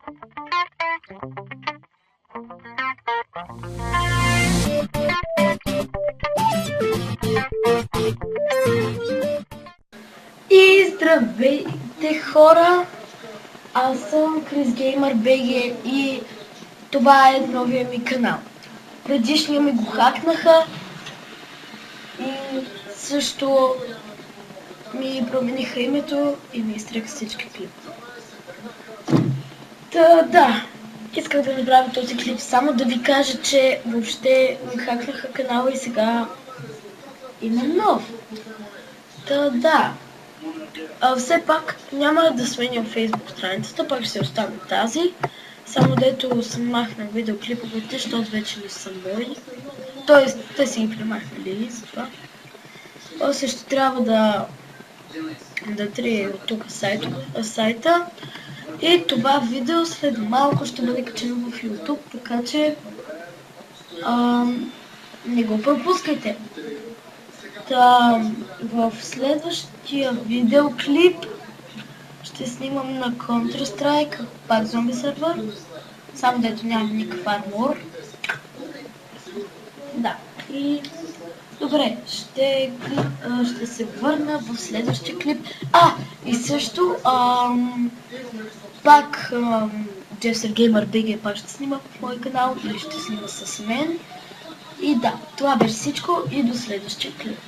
И здравейте, хора! Аз съм ChrisGamer.bg и това е новия ми канал. Предишния ми го хакнаха и също ми промениха името и ми изтреха всички клипи. Да, исках да направя този клип само да ви кажа, че въобще ми хакнаха канала и сега има нов. Да. Все пак няма да сменям Facebook страницата, пак ще остане тази. Само дето съм махнал видеоклиповете, защото вече не са мои. Тоест, те си ги премахнали за това. После ще трябва да трия от тук сайта. И това видео след малко ще бъде качено в YouTube, така че не го пропускайте. В следващия видеоклип ще снимам на Counter-Strike, пак зомби сервер, само дето нямам никакъв армор. Да, и добре, ще се върна в следващия клип. И също пак JesterGamer.bg пак ще снима в мой канал или ще снима с мен. И да, това беше всичко и до следващия клип.